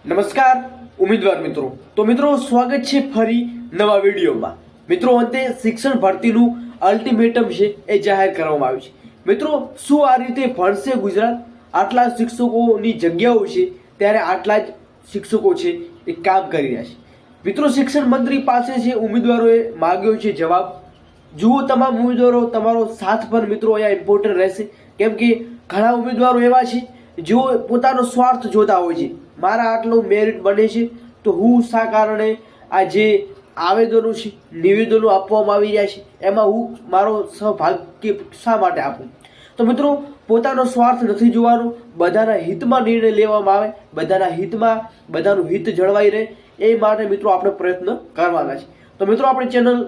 નમસ્કાર ઉમેદવાર મિત્રો. તો મિત્રો સ્વાગત છે ફરી નવા વિડીયોમાં. મિત્રો અંતે શિક્ષણ ભરતીનું અલ્ટિમેટમ છે એ જાહેર કરવામાં આવ્યું છે. મિત્રો શું આ રીતે ભણશે ગુજરાત? આટલા શિક્ષકોની જગ્યાઓ છે ત્યારે આટલા જ શિક્ષકો છે એ કામ કરી રહ્યા છે. મિત્રો શિક્ષણ મંત્રી પાસે છે ઉમેદવારોએ માગ્યો છે જવાબ. જુઓ તમામ ઉમેદવારો, તમારો સાથ પણ મિત્રો અહીંયા ઇમ્પોર્ટન્ટ રહેશે, કેમ કે ઘણા ઉમેદવારો એવા છે જેઓ પોતાનો સ્વાર્થ જોતા હોય છે. મારા આટલું મેરિટ બને છે તો હું શા કારણે આ જે આવેદનો છે, નિવેદનો આપવામાં આવી રહ્યા છે એમાં હું મારો સહભાગ્ય શા માટે આપું? તો મિત્રો પોતાનો સ્વાર્થ નથી જોવાનો, બધાના હિતમાં નિર્ણય લેવામાં આવે, બધાના હિતમાં બધાનું હિત જળવાઈ રહે એ માટે મિત્રો આપણે પ્રયત્ન કરવાના છે. તો મિત્રો આપણી ચેનલ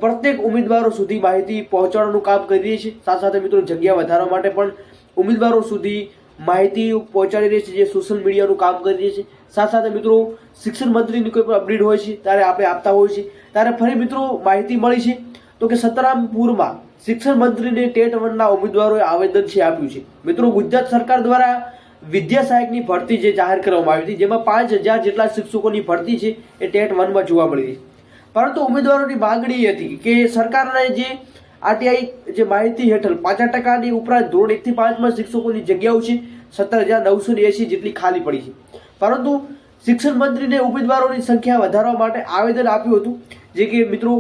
પ્રત્યેક ઉમેદવારો સુધી માહિતી પહોંચાડવાનું કામ કરી રહી છે. સાથે સાથે મિત્રો જગ્યા વધારવા માટે પણ ઉમેદવારો સુધી માહિતી પહોંચાડી રહી છે, જે સોશિયલ મીડિયાનું કામ કરી રહી છે. સાથે સાથે મિત્રો શિક્ષણ મંત્રીની કોઈ પણ અપડેટ હોય છે ત્યારે આપણે આપતા હોય છે. ત્યારે ફરી મિત્રો માહિતી મળી છે તો કે સતરામપુરમાં શિક્ષણ મંત્રીને ટેટ 1ના ઉમેદવારોએ આવેદન છે આપ્યું છે. મિત્રો ગુજરાત સરકાર દ્વારા વિદ્યા સહાયકની ભરતી જે જાહેર કરવામાં આવી હતી, જેમાં 5000 જેટલા શિક્ષકોની ભરતી છે એ ટેટ 1માં જોવા મળી રહી છે. પરંતુ ઉમેદવારોની માંગણી હતી કે સરકારના જે આરટીઆઈ જે માહિતી હેઠળ 50% ઉપરાંત ધોરણ 1 થી 5માં શિક્ષકોની જગ્યાઓ છે 17,980 જેટલી ખાલી પડી છે. પરંતુ શિક્ષણ મંત્રીને ઉમેદવારોની સંખ્યા વધારવા માટે આવેદન આપ્યું હતું, જે કે મિત્રો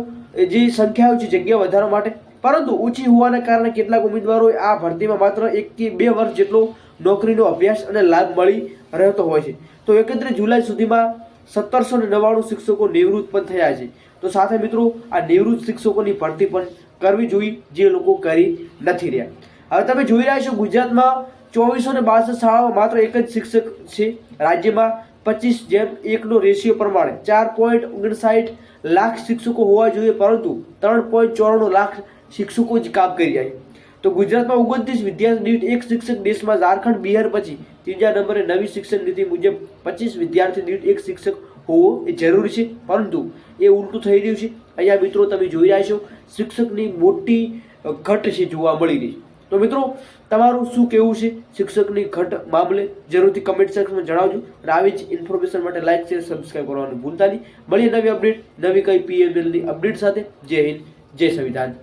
જે સંખ્યાઓ છે જગ્યા વધારવા માટે, પરંતુ ઓછી હોવાના કારણે કેટલાક ઉમેદવારોએ આ ભરતીમાં માત્ર 1 થી 2 વર્ષ જેટલો નોકરીનો અભ્યાસ અને લાભ મળી રહેતો હોય છે. તો 31 જુલાઈ સુધીમાં 1799 શિક્ષકો નિવૃત્ત પણ થયા છે. તો સાથે મિત્રો આ નિવૃત્ત શિક્ષકોની ભરતી પણ કરવી જોઈએ, જે લોકો કરી નથી રહ્યા. હવે તમે જોઈ રહ્યા છો ગુજરાતમાં 2462 શાળાઓ માત્ર એક જ શિક્ષક છે. રાજ્યમાં 25:1નો રેશિયો પ્રમાણે 4.59 લાખ શિક્ષકો હોવા જોઈએ, પરંતુ 3.94 લાખ શિક્ષકો જ કામ કરી રહ્યા છે. તો ગુજરાતમાં 29 વિદ્યાર્થી દીઠ એક શિક્ષક. દેશમાં ઝારખંડ, બિહાર પછી ત્રીજા નંબરે નવી શિક્ષણ નીતિ મુજબ 25 વિદ્યાર્થી દીઠ એક શિક્ષક હોવો એ જરૂરી છે, પરંતુ એ ઉલટું થઈ રહ્યું છે. અહીંયા મિત્રો તમે જોઈ રહ્યા છો શિક્ષકની મોટી ઘટ છે જોવા મળી રહી છે. તો મિત્રો તમારું શું કહેવું છે શિક્ષકની ઘટ મામલે? જરૂરથી કમેન્ટ સેક્શનમાં જણાવજો. અને આવી જ ઇન્ફોર્મેશન માટે લાઈક, શેર, સબસ્ક્રાઈબ કરવાનું ભૂલતા નહીં. મળીએ નવી અપડેટ, નવી કઈ પીએમએલની અપડેટ સાથે. જય હિન્દ, જય સંવિધાન.